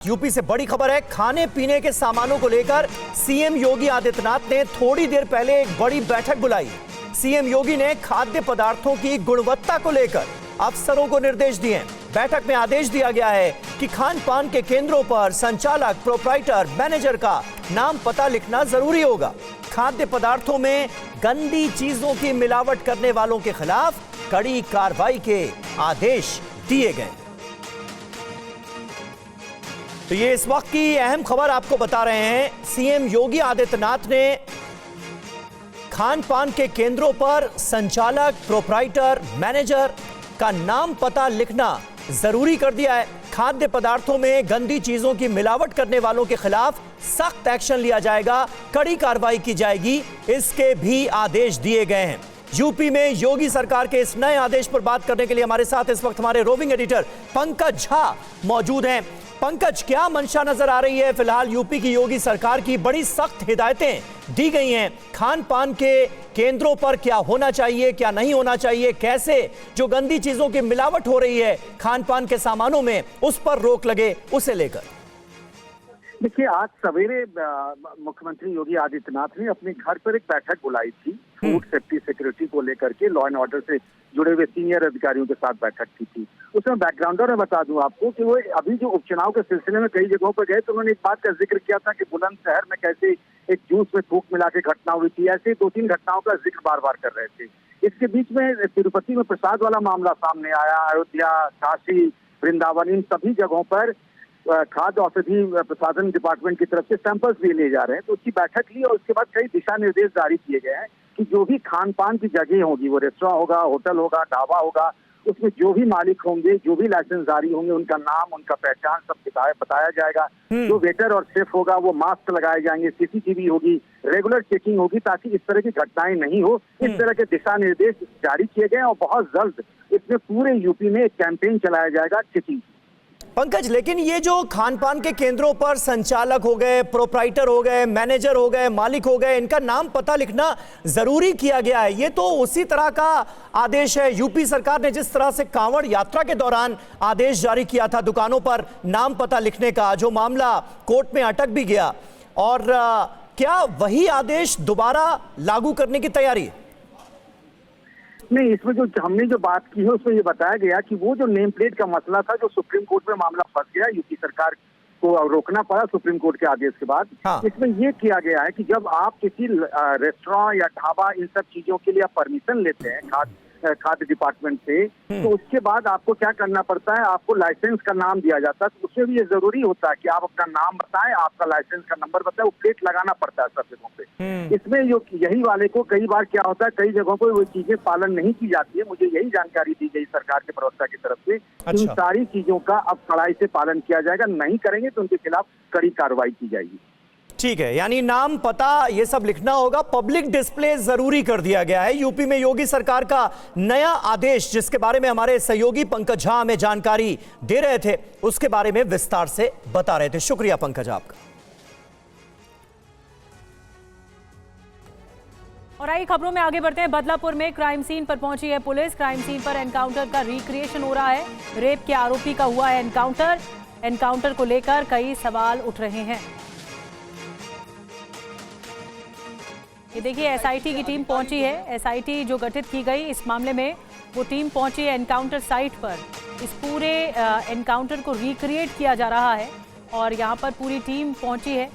UP से बड़ी खबर है। खाने पीने के सामानों को लेकर सीएम योगी आदित्यनाथ ने थोड़ी देर पहले एक बड़ी बैठक बुलाई। सीएम योगी ने खाद्य पदार्थों की गुणवत्ता को लेकर अफसरों को निर्देश दिए। बैठक में आदेश दिया गया है कि खान पान के केंद्रों पर संचालक, प्रोप्राइटर, मैनेजर का नाम पता लिखना जरूरी होगा। खाद्य पदार्थों में गंदी चीजों की मिलावट करने वालों के खिलाफ कड़ी कार्रवाई के आदेश दिए गए। तो ये इस वक्त की अहम खबर आपको बता रहे हैं। सीएम योगी आदित्यनाथ ने खान पान के केंद्रों पर संचालक, प्रोप्राइटर, मैनेजर का नाम पता लिखना जरूरी कर दिया है। खाद्य पदार्थों में गंदी चीजों की मिलावट करने वालों के खिलाफ सख्त एक्शन लिया जाएगा, कड़ी कार्रवाई की जाएगी, इसके भी आदेश दिए गए हैं। यूपी में योगी सरकार के इस नए आदेश पर बात करने के लिए हमारे साथ इस वक्त हमारे रोविंग एडिटर पंकज झा मौजूद हैं। पंकज, क्या मंशा नजर आ रही है? फिलहाल यूपी की योगी सरकार की बड़ी सख्त हिदायतें दी गई हैं। खान पान के केंद्रों पर क्या होना चाहिए, क्या नहीं होना चाहिए, कैसे जो गंदी चीजों की मिलावट हो रही है खान पान के सामानों में उस पर रोक लगे, उसे लेकर। देखिए, आज सवेरे मुख्यमंत्री योगी आदित्यनाथ ने अपने घर पर एक बैठक बुलाई थी फूड सेफ्टी सिक्योरिटी को लेकर के। लॉ एंड ऑर्डर से जुड़े हुए सीनियर अधिकारियों के साथ बैठक की थी। उसमें बैकग्राउंडर में बता दूं आपको कि वो अभी जो उपचुनाव के सिलसिले में कई जगहों पर गए तो उन्होंने एक बात का जिक्र किया था कि बुलंदशहर में कैसे एक जूस में थूक मिला के घटना हुई थी। ऐसे 2-3 घटनाओं का जिक्र बार बार कर रहे थे। इसके बीच में तिरुपति में प्रसाद वाला मामला सामने आया। अयोध्या, काशी, वृंदावन, इन सभी जगहों पर खाद्य औषधि प्रशासन डिपार्टमेंट की तरफ से सैंपल्स भी ले जा रहे हैं। तो उसकी बैठक ली और उसके बाद कई दिशा निर्देश जारी किए गए हैं कि जो भी खान पान की जगह होगी, वो रेस्टोरेंट होगा, होटल होगा, ढाबा होगा, उसमें जो भी मालिक होंगे, जो भी लाइसेंस जारी होंगे, उनका नाम, उनका पहचान सब बताया जाएगा। जो वेटर और शेफ होगा वो मास्क लगाए जाएंगे, सीसीटीवी होगी, रेगुलर चेकिंग होगी ताकि इस तरह की घटनाएं नहीं हो। इस तरह के दिशा निर्देश जारी किए गए और बहुत जल्द इसमें पूरे यूपी में एक कैंपेन चलाया जाएगा चेकिंग। पंकज, लेकिन ये जो खान पान के केंद्रों पर संचालक हो गए, प्रोप्राइटर हो गए, मैनेजर हो गए, मालिक हो गए, इनका नाम पता लिखना जरूरी किया गया है, ये तो उसी तरह का आदेश है। यूपी सरकार ने जिस तरह से कांवड़ यात्रा के दौरान आदेश जारी किया था दुकानों पर नाम पता लिखने का, जो मामला कोर्ट में अटक भी गया, और क्या वही आदेश दोबारा लागू करने की तैयारी है? नहीं, इसमें जो हमने जो बात की है उसमें ये बताया गया कि वो जो नेम प्लेट का मसला था, जो सुप्रीम कोर्ट में मामला फंस गया, यूपी सरकार को रोकना पड़ा सुप्रीम कोर्ट के आदेश के बाद। हाँ। इसमें ये किया गया है कि जब आप किसी रेस्टोरेंट या ढाबा, इन सब चीजों के लिए आप परमिशन लेते हैं खाद्य डिपार्टमेंट से, तो उसके बाद आपको क्या करना पड़ता है, आपको लाइसेंस का नाम दिया जाता है। तो उसमें भी ये जरूरी होता है कि आप अपना नाम बताएं, आपका लाइसेंस का नंबर बताएं, वो प्लेट लगाना पड़ता है सब जगहों पे। इसमें जो यही वाले को कई बार क्या होता है, कई जगहों पर वो चीजें पालन नहीं की जाती है। मुझे यही जानकारी दी गई सरकार के प्रवक्ता की तरफ से। इन सारी चीजों का अब कड़ाई से पालन किया जाएगा। नहीं करेंगे तो उनके खिलाफ कड़ी कार्रवाई की जाएगी। ठीक है, यानी नाम, पता, ये सब लिखना होगा। पब्लिक डिस्प्ले जरूरी कर दिया गया है। यूपी में योगी सरकार का नया आदेश, जिसके बारे में हमारे सहयोगी पंकज झा हमें जानकारी दे रहे थे, उसके बारे में विस्तार से बता रहे थे। शुक्रिया पंकज आपका। और आइए खबरों में आगे बढ़ते हैं। बदलापुर में क्राइम सीन पर पहुंची है पुलिस। क्राइम सीन पर एनकाउंटर का रिक्रिएशन हो रहा है। रेप के आरोपी का हुआ है एनकाउंटर। एनकाउंटर को लेकर कई सवाल उठ रहे हैं। ये देखिए, एसआईटी की टीम पहुंची है। एसआईटी जो गठित की गई इस मामले में, वो टीम पहुंची है एनकाउंटर साइट पर। इस पूरे एनकाउंटर को रिक्रिएट किया जा रहा है और यहाँ पर पूरी टीम पहुंची है।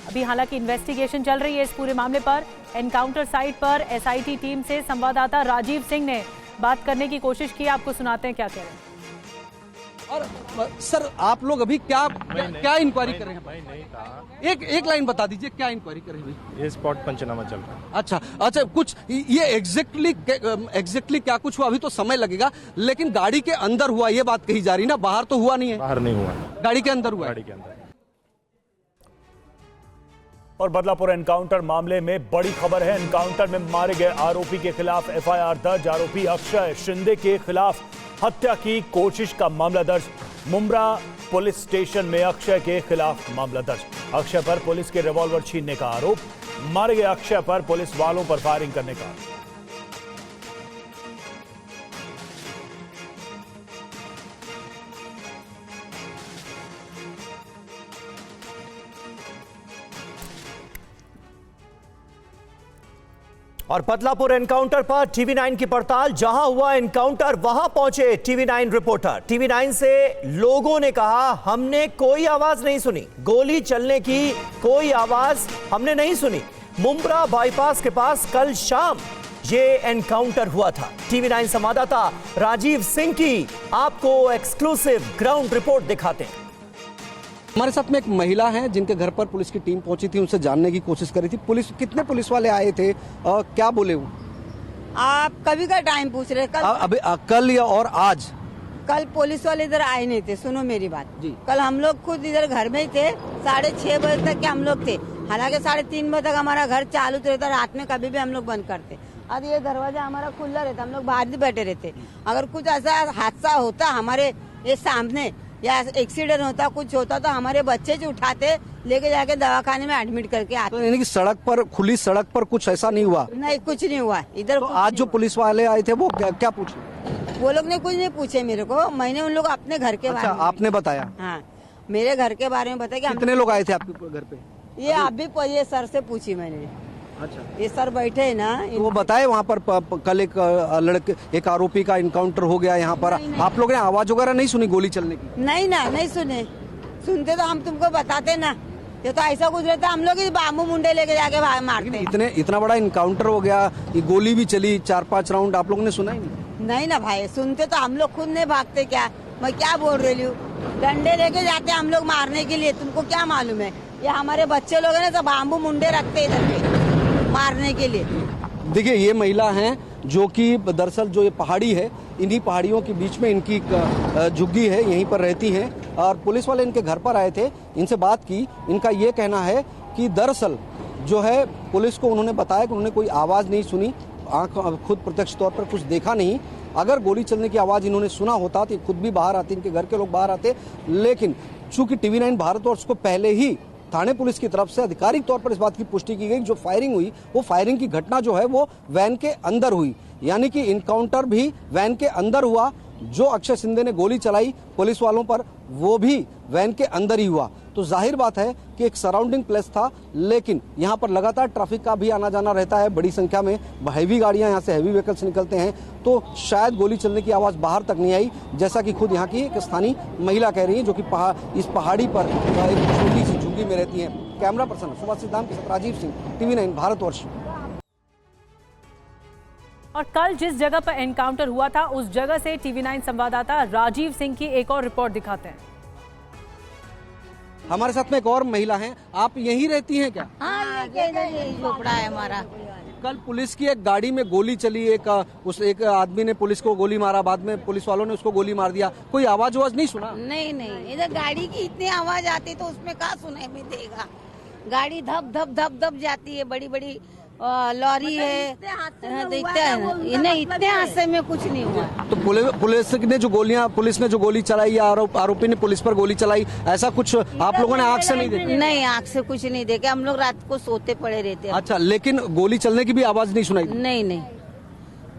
अभी हालांकि इन्वेस्टिगेशन चल रही है इस पूरे मामले पर। एनकाउंटर साइट पर एसआईटी टीम से संवाददाता राजीव सिंह ने बात करने की कोशिश की। आपको सुनाते हैं क्या कह रहे हैं। और सर, आप लोग अभी क्या इंक्वायरी कर रहे हैं? नहीं था। एक लाइन बता दीजिए, क्या इंक्वायरी कर रहे हैं? ये स्पॉट पंचनामा चल रहा है। अच्छा, कुछ ये एग्जैक्टली क्या कुछ हुआ अभी तो समय लगेगा, लेकिन गाड़ी के अंदर हुआ ये बात कही जा रही ना, बाहर तो हुआ नहीं है? बाहर नहीं हुआ, गाड़ी के अंदर हुआ। गाड़ी के अंदर। और बदलापुर एनकाउंटर मामले में बड़ी खबर है। एनकाउंटर में मारे गए आरोपी के खिलाफ एफआईआर दर्ज। आरोपी अक्षय शिंदे के खिलाफ हत्या की कोशिश का मामला दर्ज। मुंब्रा पुलिस स्टेशन में अक्षय के खिलाफ मामला दर्ज। अक्षय पर पुलिस के रिवॉल्वर छीनने का आरोप। मारे गए अक्षय पर पुलिस वालों पर फायरिंग करने का आरोप। और बदलापुर एनकाउंटर पर टीवी9 की पड़ताल। जहां हुआ एनकाउंटर वहां पहुंचे टीवी9 रिपोर्टर। टीवी9 से लोगों ने कहा, हमने कोई आवाज नहीं सुनी, गोली चलने की कोई आवाज हमने नहीं सुनी। मुंब्रा बाईपास के पास कल शाम ये एनकाउंटर हुआ था। टीवी9 संवाददाता राजीव सिंह की आपको एक्सक्लूसिव ग्राउंड रिपोर्ट दिखाते हैं। हमारे साथ में एक महिला है जिनके घर पर पुलिस की टीम पहुंची थी, उनसे जानने की कोशिश करी थी। कितने पुलिस वाले आए थे और क्या बोले वो? आप कभी का टाइम पूछ रहे? कल या और आज? कल पुलिस वाले इधर आए नहीं थे। सुनो मेरी बात जी। कल हम लोग खुद इधर घर में ही थे। 6:30 बजे तक के हम लोग थे। हालांकि 3:30 बजे तक हमारा घर चालू रहता, रात में कभी भी हम लोग बंद करते। अब ये दरवाजा हमारा खुला रहता, हम लोग बाहर ही बैठे रहते। अगर कुछ ऐसा हादसा होता हमारे ये सामने या एक्सीडेंट होता, कुछ होता तो हमारे बच्चे जो उठाते लेके जाके दवाखाने में एडमिट करके आते। तो यानी कि सड़क पर, खुली सड़क पर कुछ ऐसा नहीं हुआ? नहीं, कुछ नहीं हुआ इधर। तो आज जो पुलिस वाले आए थे वो क्या पूछे? वो लोग ने कुछ नहीं पूछे मेरे को। मैंने उन लोग अपने घर के बारे में आपने बताया? हाँ, मेरे घर के बारे में बताया कि कितने लोग आए थे आपके घर पे? ये अभी ये सर से पूछी मैंने। अच्छा, ये सर बैठे है ना, तो वो बताए वहाँ पर कल एक आरोपी का इनकाउंटर हो गया यहाँ पर। आप लोगों ने आवाज वगैरह नहीं सुनी गोली चलने की? नहीं ना, नहीं सुने। सुनते तो हम तुमको बताते ना। ये तो ऐसा कुछ रहता, हम लोग ही बामू मुंडे लेके जाके मारते। इतना बड़ा इनकाउंटर हो गया, ये गोली भी चली 4-5 राउंड, आप लोगों ने सुना ही नहीं? नहीं ना भाई, सुनते तो हम लोग खुद नहीं भागते क्या? मैं क्या बोल रही हूँ? डंडे लेके जाते हम लोग मारने के लिए, तुमको क्या मालूम है? ये हमारे बच्चे लोग है ना, सब बाम्बू मुंडे रखते इधर पे मारने के लिए। देखिए, ये महिला हैं जो कि दरअसल जो ये पहाड़ी है, इन्हीं पहाड़ियों के बीच में इनकी झुग्गी है, यहीं पर रहती हैं। और पुलिस वाले इनके घर पर आए थे, इनसे बात की। इनका ये कहना है कि दरअसल जो है पुलिस को उन्होंने बताया कि उन्होंने कोई आवाज़ नहीं सुनी, खुद प्रत्यक्ष तौर पर कुछ देखा नहीं। अगर गोली चलने की आवाज़ इन्होंने सुना होता तो खुद भी बाहर आते, इनके घर के लोग बाहर आते। लेकिन चूंकि टीवी9 भारतवर्ष को पहले ही थाने पुलिस की तरफ से आधिकारिक तौर पर इस बात की पुष्टि की गई, जो फायरिंग हुई वो फायरिंग की घटना जो है वो वैन के अंदर हुई, यानी कि इनकाउंटर भी वैन के अंदर हुआ। जो अक्षय शिंदे ने गोली चलाई पुलिस वालों पर, वो भी वैन के अंदर ही हुआ। तो जाहिर बात है कि एक सराउंडिंग प्लेस था, लेकिन यहाँ पर लगातार ट्रैफिक का भी आना जाना रहता है, बड़ी संख्या में हैवी गाड़ियाँ यहाँ से, हैवी व्हीकल्स निकलते हैं, तो शायद गोली चलने की आवाज़ बाहर तक नहीं आई, जैसा कि खुद यहाँ की एक स्थानीय महिला कह रही है, जो कि इस पहाड़ी पर एक छोटी सी झुग्गी में रहती है। कैमरा पर्सन सुभाष सिद्धांत के साथ राजीव सिंह, टीवी9 भारतवर्ष। और कल जिस जगह पर एनकाउंटर हुआ था उस जगह से टीवी9 संवाददाता राजीव सिंह की एक और रिपोर्ट दिखाते हैं। हमारे साथ में एक और महिला हैं, आप यहीं रहती हैं क्या? हाँ, यही झोपड़ा है हमारा। कल पुलिस की एक गाड़ी में गोली चली, एक आदमी ने पुलिस को गोली मारा, बाद में पुलिस वालों ने उसको गोली मार दिया, कोई आवाज नहीं सुना? नहीं, इधर गाड़ी की इतनी आवाज आती तो उसमें कहाँ सुनाई में देगा? गाड़ी धप धप धप धप जाती है, बड़ी बड़ी लॉरी है, देखते हैं। नहीं, इतने हादसे में कुछ नहीं हुआ। तो पुलिस ने जो गोली चलाई या आरोपी ने पुलिस पर गोली चलाई, ऐसा कुछ आप लोगों ने आंख से नहीं देखा? नहीं, आंख से कुछ नहीं देखे, हम लोग रात को सोते पड़े रहते हैं। अच्छा, लेकिन गोली चलने की भी आवाज नहीं सुनाई? नहीं,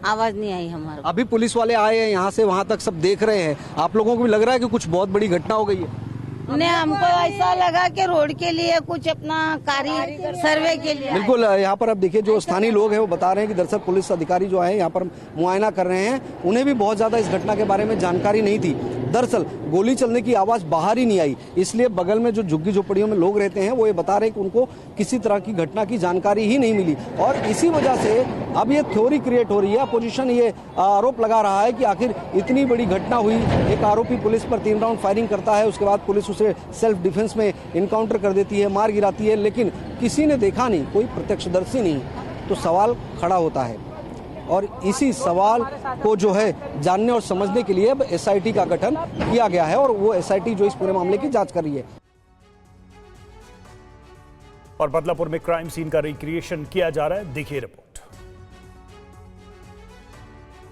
आवाज नहीं आई हमारे। अभी पुलिस वाले आए हैं, यहाँ से वहाँ तक सब देख रहे हैं, आप लोगों को भी लग रहा है कि कुछ बहुत बड़ी घटना हो गई है? नहीं, हमको ऐसा लगा कि रोड के लिए कुछ अपना कार्य सर्वे के लिए। बिल्कुल, यहाँ पर अब देखिए जो स्थानीय लोग हैं वो बता रहे हैं कि दरअसल पुलिस अधिकारी जो है यहाँ पर मुआयना कर रहे हैं, उन्हें भी बहुत ज्यादा इस घटना के बारे में जानकारी नहीं थी। दरअसल गोली चलने की आवाज बाहर ही नहीं आई, इसलिए बगल में जो झुग्गी झोपड़ियों में लोग रहते हैं वो ये बता रहे हैं कि उनको किसी तरह की घटना की जानकारी ही नहीं मिली। और इसी वजह से अब ये थ्योरी क्रिएट हो रही है, अपोजिशन ये आरोप लगा रहा है कि आखिर इतनी बड़ी घटना हुई, एक आरोपी पुलिस पर 3 राउंड फायरिंग करता है, उसके बाद पुलिस उसे सेल्फ डिफेंस में इनकाउंटर कर देती है, मार गिराती है, लेकिन किसी ने देखा नहीं, कोई प्रत्यक्षदर्शी नहीं। तो सवाल खड़ा होता है और इसी सवाल को जो है जानने और समझने के लिए अब एसआईटी का गठन किया गया है और वो एसआईटी जो इस पूरे मामले की जांच कर रही है। और बदलापुर में क्राइम सीन का रिक्रिएशन किया जा रहा है, देखिए रिपोर्ट।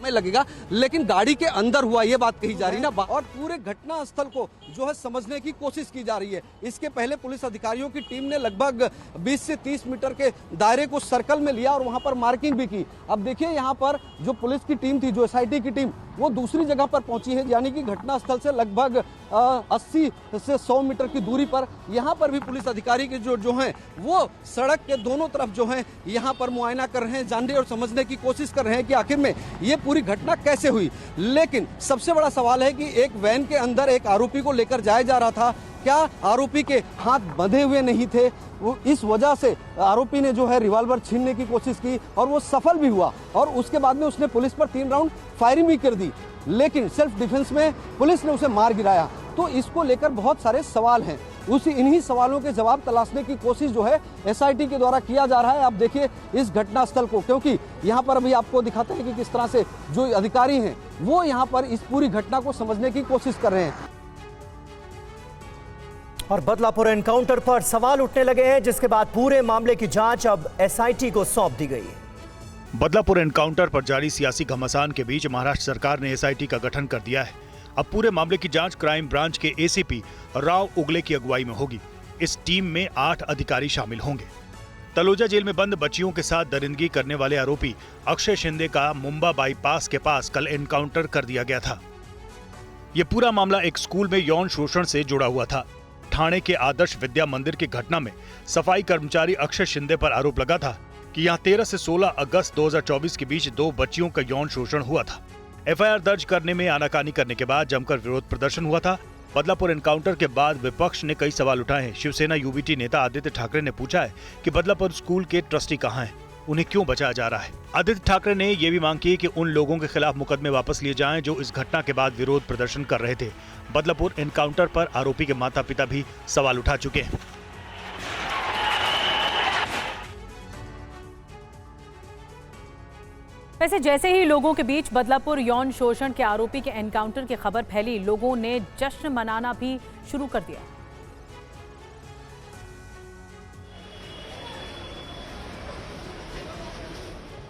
समय लगेगा, लेकिन गाड़ी के अंदर हुआ ये बात कही जा रही ना, और पूरे घटना स्थल को जो है समझने की कोशिश की जा रही है। इसके पहले पुलिस अधिकारियों की टीम ने लगभग 20 से 30 मीटर के दायरे को सर्कल में लिया और वहां पर मार्किंग भी की। अब देखिए यहाँ पर जो पुलिस की टीम थी, जो एसआईटी की टीम, वो दूसरी जगह पर पहुंची है, यानी कि घटना स्थल से लगभग 80 से 100 मीटर की दूरी पर। यहाँ पर भी पुलिस अधिकारी के जो हैं वो सड़क के दोनों तरफ जो हैं यहाँ पर मुआयना कर रहे हैं, जानने और समझने की कोशिश कर रहे हैं कि आखिर में ये पूरी घटना कैसे हुई। लेकिन सबसे बड़ा सवाल है कि एक वैन के अंदर एक आरोपी को लेकर जाया जा रहा था, क्या आरोपी के हाथ बंधे हुए नहीं थे? वो इस वजह से आरोपी ने जो है रिवॉल्वर छीनने की कोशिश की और वो सफल भी हुआ, और उसके बाद में उसने पुलिस पर 3 राउंड फायरिंग भी कर दी, लेकिन सेल्फ डिफेंस में पुलिस ने उसे मार गिराया। तो इसको लेकर बहुत सारे सवाल हैं, इन्हीं सवालों के जवाब तलाशने की कोशिश जो है एसआईटी के द्वारा किया जा रहा है। आप देखिए इस घटना स्थल को, क्योंकि यहाँ पर अभी आपको दिखाते हैं कि किस तरह से जो अधिकारी हैं वो यहाँ पर इस पूरी घटना को समझने की कोशिश कर रहे हैं। और बदलापुर एनकाउंटर पर सवाल उठने लगे हैं, जिसके बाद पूरे मामले की जांच अब एसआईटी को सौंप दी गई है। बदलापुर एनकाउंटर पर जारी सियासी घमासान के बीच महाराष्ट्र सरकार ने एसआईटी का गठन कर दिया है। अब पूरे मामले की जांच क्राइम ब्रांच के एसीपी राव उगले की अगुवाई में होगी। इस टीम में 8 अधिकारी शामिल होंगे। तलोजा जेल में बंद बच्चियों के साथ दरिंदगी करने वाले आरोपी अक्षय शिंदे का मुंबा बाईपास के पास कल एनकाउंटर कर दिया गया था। ये पूरा मामला एक स्कूल में यौन शोषण से जुड़ा हुआ था। ठाणे के आदर्श विद्या मंदिर की घटना में सफाई कर्मचारी अक्षय शिंदे पर आरोप लगा था कि यहां 13 से 16 अगस्त 2024 के बीच 2 बच्चियों का यौन शोषण हुआ था। एफआईआर दर्ज करने में आनाकानी करने के बाद जमकर विरोध प्रदर्शन हुआ था। बदलापुर एनकाउंटर के बाद विपक्ष ने कई सवाल उठाए हैं। शिवसेना यूबीटी नेता आदित्य ठाकरे ने पूछा है कि बदलापुर स्कूल के ट्रस्टी कहां हैं, उन्हें क्यों बचाया जा रहा है। आदित्य ठाकरे ने यह भी मांग की कि उन लोगों के खिलाफ मुकदमे वापस लिए जाएं जो इस घटना के बाद विरोध प्रदर्शन कर रहे थे। बदलापुर एनकाउंटर पर आरोपी के माता पिता भी सवाल उठा चुके हैं। वैसे जैसे ही लोगों के बीच बदलापुर यौन शोषण के आरोपी के एनकाउंटर की खबर फैली, लोगों ने जश्न मनाना भी शुरू कर दिया।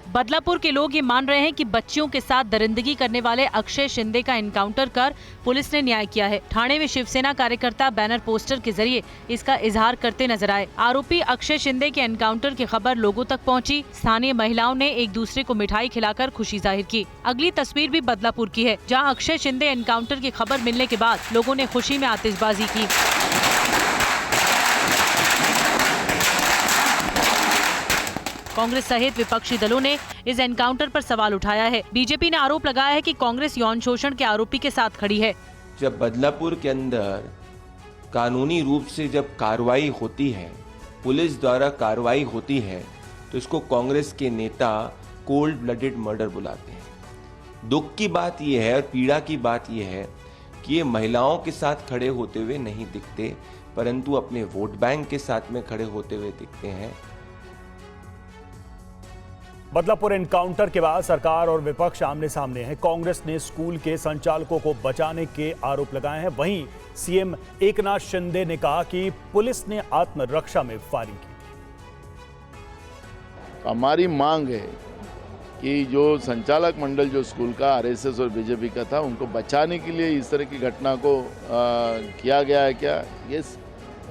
बदलापुर के लोग ये मान रहे हैं कि बच्चियों के साथ दरिंदगी करने वाले अक्षय शिंदे का एनकाउंटर कर पुलिस ने न्याय किया है। ठाणे में शिवसेना कार्यकर्ता बैनर पोस्टर के जरिए इसका इजहार करते नजर आए। आरोपी अक्षय शिंदे के एनकाउंटर की खबर लोगों तक पहुंची। स्थानीय महिलाओं ने एक दूसरे को मिठाई खिलाकर खुशी जाहिर की। अगली तस्वीर भी बदलापुर की है, जहाँ अक्षय शिंदे एनकाउंटर की खबर मिलने के बाद लोगों ने खुशी में आतिशबाजी की। कांग्रेस सहित विपक्षी दलों ने इस एनकाउंटर पर सवाल उठाया है। बीजेपी ने आरोप लगाया है कि कांग्रेस यौन शोषण के आरोपी के साथ खड़ी है। जब बदलापुर के अंदर कानूनी रूप से जब कार्रवाई होती है, पुलिस द्वारा कार्रवाई होती है, तो इसको कांग्रेस के नेता कोल्ड ब्लडेड मर्डर बुलाते हैं। दुख की बात यह है और पीड़ा की बात यह है कि ये महिलाओं के साथ खड़े होते हुए नहीं दिखते, परंतु अपने वोट बैंक के साथ में खड़े होते हुए दिखते हैं। बदलापुर एनकाउंटर के बाद सरकार और विपक्ष आमने सामने हैं। कांग्रेस ने स्कूल के संचालकों को बचाने के आरोप लगाए हैं। वहीं सीएम एकनाथ शिंदे ने कहा कि पुलिस ने आत्मरक्षा में फायरिंग की। हमारी मांग है कि जो संचालक मंडल जो स्कूल का आरएसएस और बीजेपी का था, उनको बचाने के लिए इस तरह की घटना को किया गया है क्या,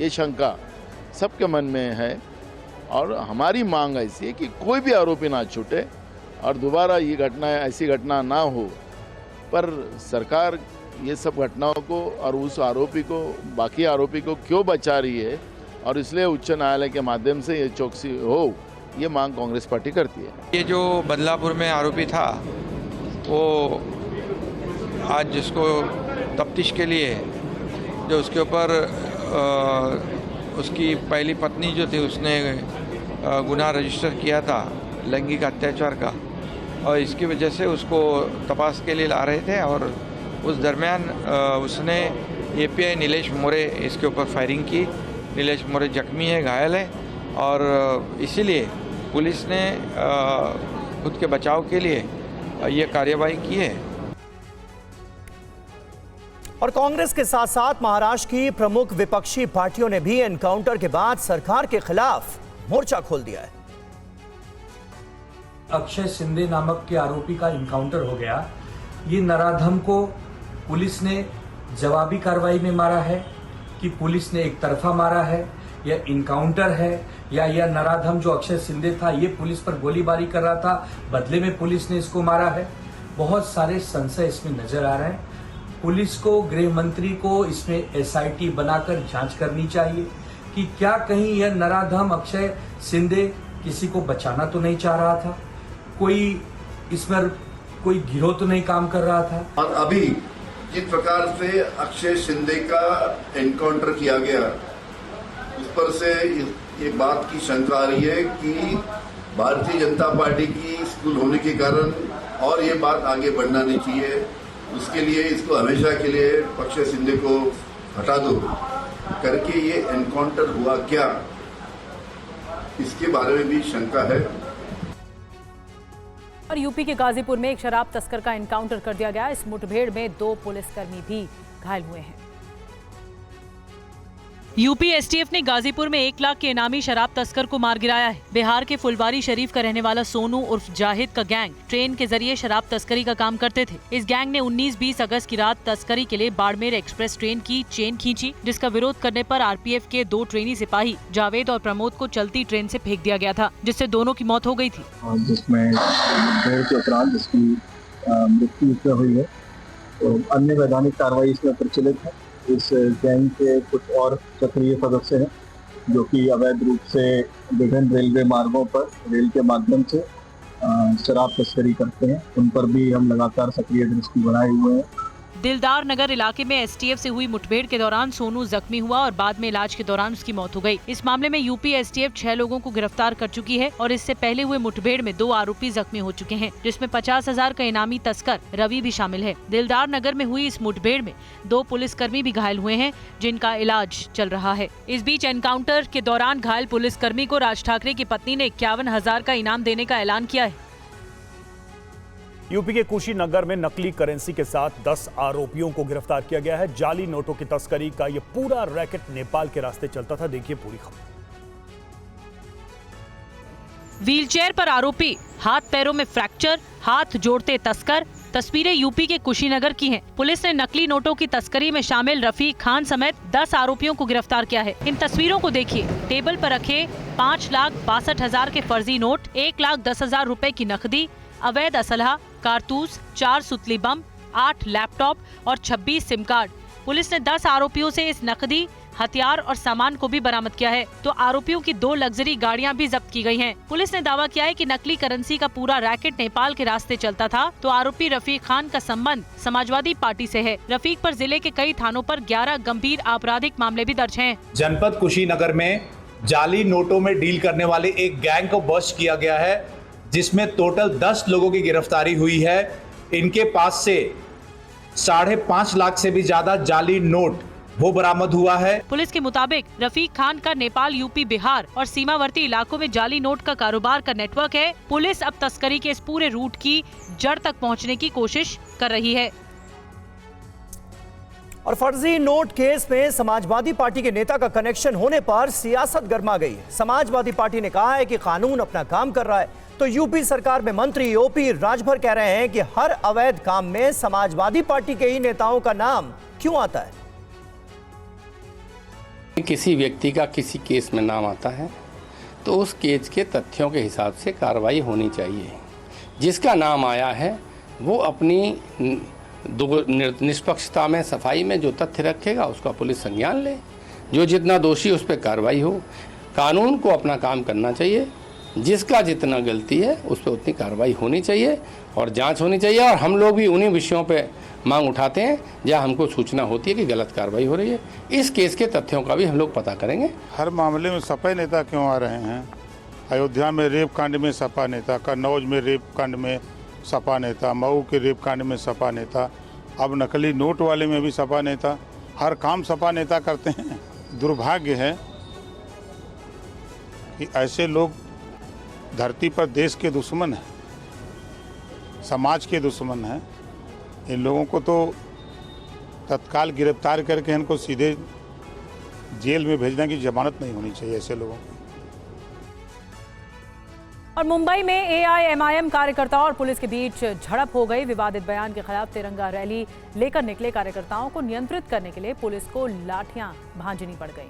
ये शंका सबके मन में है। और हमारी मांग ऐसी है कि कोई भी आरोपी ना छूटे और दोबारा ये घटना ऐसी घटना ना हो। पर सरकार ये सब घटनाओं को और उस आरोपी को, बाकी आरोपी को क्यों बचा रही है, और इसलिए उच्च न्यायालय के माध्यम से ये चौकसी हो, ये मांग कांग्रेस पार्टी करती है। ये जो बदलापुर में आरोपी था, वो आज जिसको तफ्तीश के लिए जो उसके ऊपर उसकी पहली पत्नी जो थी, उसने गुनाह रजिस्टर किया था लैंगिक अत्याचार का, और इसकी वजह से उसको तपास के लिए ला रहे थे। और उस दरमियान उसने एपीआई नीलेश मोरे इसके ऊपर फायरिंग की। नीलेश मोरे जख्मी है, घायल है, और इसीलिए पुलिस ने खुद के बचाव के लिए ये कार्यवाही की है। और कांग्रेस के साथ साथ महाराष्ट्र की प्रमुख विपक्षी पार्टियों ने भी एनकाउंटर के बाद सरकार के खिलाफ मोर्चा खोल दिया है। अक्षय शिंदे नामक के आरोपी का इनकाउंटर हो गया, ये नराधम को पुलिस ने जवाबी कार्रवाई में मारा है कि पुलिस ने एक तरफा मारा है, या इनकाउंटर है, या यह नराधम जो अक्षय शिंदे था ये पुलिस पर गोलीबारी कर रहा था, बदले में पुलिस ने इसको मारा है। बहुत सारे संशय इसमें नजर आ रहे हैं। पुलिस को, गृह मंत्री को इसमें एसआईटी बनाकर जांच करनी चाहिए कि क्या कहीं यह नराधम अक्षय शिंदे किसी को बचाना तो नहीं चाह रहा था, कोई इसमें कोई गिरोह तो नहीं काम कर रहा था। और अभी जिस प्रकार से अक्षय शिंदे का एनकाउंटर किया गया, उस पर से ये बात की शंका आ रही है कि भारतीय जनता पार्टी की स्कूल होने के कारण और ये बात आगे बढ़ना नहीं चाहिए, उसके लिए इसको हमेशा के लिए अक्षय शिंदे को हटा दो करके ये एनकाउंटर हुआ क्या, इसके बारे में भी शंका है। और यूपी के गाजीपुर में एक शराब तस्कर का एनकाउंटर कर दिया गया। इस मुठभेड़ में 2 पुलिसकर्मी भी घायल हुए हैं। यूपी एसटीएफ ने गाजीपुर में 1 लाख के इनामी शराब तस्कर को मार गिराया है। बिहार के फुलवारी शरीफ का रहने वाला सोनू उर्फ जाहिद का गैंग ट्रेन के जरिए शराब तस्करी का काम करते थे। इस गैंग ने 19-20 अगस्त की रात तस्करी के लिए बाड़मेर एक्सप्रेस ट्रेन की चेन खींची, जिसका विरोध करने पर आरपीएफ के 2 ट्रेनी सिपाही जावेद और प्रमोद को चलती ट्रेन से फेंक दिया गया था, जिससे दोनों की मौत हो गई थी। जिसमें जिसकी मृत्यु हुई है, तो अन्य वैधानिक कार्रवाई इसमें प्रचलित है। इस गैंग के कुछ और सक्रिय सदस्य हैं जो कि अवैध रूप से विभिन्न रेलवे मार्गों पर रेल के माध्यम से शराब तस्करी करते हैं। उन पर भी हम लगातार सक्रिय दृष्टि बनाए हुए हैं। दिलदार नगर इलाके में एसटीएफ से हुई मुठभेड़ के दौरान सोनू जख्मी हुआ और बाद में इलाज के दौरान उसकी मौत हो गई। इस मामले में यूपी एसटीएफ 6 लोगों को गिरफ्तार कर चुकी है और इससे पहले हुए मुठभेड़ में 2 आरोपी जख्मी हो चुके हैं, जिसमें 50,000 का इनामी तस्कर रवि भी शामिल है। दिलदार नगर में हुई इस मुठभेड़ में 2 पुलिसकर्मी भी घायल हुए हैं, जिनका इलाज चल रहा है। इस बीच एनकाउंटर के दौरान घायल पुलिसकर्मी को राज ठाकरे की पत्नी ने 51,000 का इनाम देने का ऐलान किया है। यूपी के कुशीनगर में नकली करेंसी के साथ 10 आरोपियों को गिरफ्तार किया गया है। जाली नोटों की तस्करी का यह पूरा रैकेट नेपाल के रास्ते चलता था। देखिए पूरी खबर। व्हीलचेयर पर आरोपी, हाथ पैरों में फ्रैक्चर, हाथ जोड़ते तस्कर। तस्वीरें यूपी के कुशीनगर की हैं। पुलिस ने नकली नोटों की तस्करी में शामिल रफीक खान समेत 10 आरोपियों को गिरफ्तार किया है। इन तस्वीरों को देखिए। टेबल पर रखे 5,62,000 के फर्जी नोट, 1,10,000 रुपए की नकदी, अवैध असलहा, कारतूस, 4 सुतली बम, 8 लैपटॉप और 26 सिम कार्ड। पुलिस ने 10 आरोपियों से इस नकदी, हथियार और सामान को भी बरामद किया है, तो आरोपियों की 2 लग्जरी गाड़ियां भी जब्त की गई हैं। पुलिस ने दावा किया है कि नकली करेंसी का पूरा रैकेट नेपाल के रास्ते चलता था, तो आरोपी रफीक खान का संबंध समाजवादी पार्टी से है। रफीक पर जिले के कई थानों पर 11 गंभीर आपराधिक मामले भी दर्ज हैं। जनपद कुशीनगर में जाली नोटों में डील करने वाले एक गैंग को बस्ट किया गया है, जिसमें टोटल 10 लोगों की गिरफ्तारी हुई है। इनके पास से 5.5 लाख से भी ज्यादा जाली नोट वो बरामद हुआ है। पुलिस के मुताबिक रफीक खान का नेपाल, यूपी, बिहार और सीमावर्ती इलाकों में जाली नोट का कारोबार का नेटवर्क है। पुलिस अब तस्करी के इस पूरे रूट की जड़ तक पहुंचने की कोशिश कर रही है। और फर्जी नोट केस में समाजवादी पार्टी के नेता का कनेक्शन होने पर सियासत गर्मा गई है। समाजवादी पार्टी ने कहा है कि कानून अपना काम कर रहा है, तो यूपी सरकार में मंत्री ओपी राजभर कह रहे हैं कि हर अवैध काम में समाजवादी पार्टी के ही नेताओं का नाम क्यों आता है। किसी व्यक्ति का किसी केस में नाम आता है तो उस केस के तथ्यों के हिसाब से कार्रवाई होनी चाहिए। जिसका नाम आया है वो अपनी निष्पक्षता में, सफाई में जो तथ्य रखेगा उसका पुलिस संज्ञान ले, जो जितना दोषी उस पर कार्रवाई हो। कानून को अपना काम करना चाहिए, जिसका जितना गलती है उस पर उतनी कार्रवाई होनी चाहिए और जांच होनी चाहिए। और हम लोग भी उन्हीं विषयों पे मांग उठाते हैं जहां हमको सूचना होती है कि गलत कार्रवाई हो रही है। इस केस के तथ्यों का भी हम लोग पता करेंगे। हर मामले में सपा नेता क्यों आ रहे हैं? अयोध्या में रेप कांड में सपा नेता, कन्नौज में रेप कांड में सपा नेता, मऊ के रेप कांड में सपा नेता, अब नकली नोट वाले में भी सपा नेता। हर काम सपा नेता करते हैं। दुर्भाग्य है कि ऐसे लोग धरती पर देश के दुश्मन हैं, समाज के दुश्मन हैं। इन लोगों को तो तत्काल गिरफ्तार करके इनको सीधे जेल में भेजने की जमानत नहीं होनी चाहिए ऐसे लोगों को। और मुंबई में एआईएमआईएम कार्यकर्ताओं और पुलिस के बीच झड़प हो गई। विवादित बयान के खिलाफ तिरंगा रैली लेकर निकले कार्यकर्ताओं को नियंत्रित करने के लिए पुलिस को लाठियां भांजनी पड़ गई।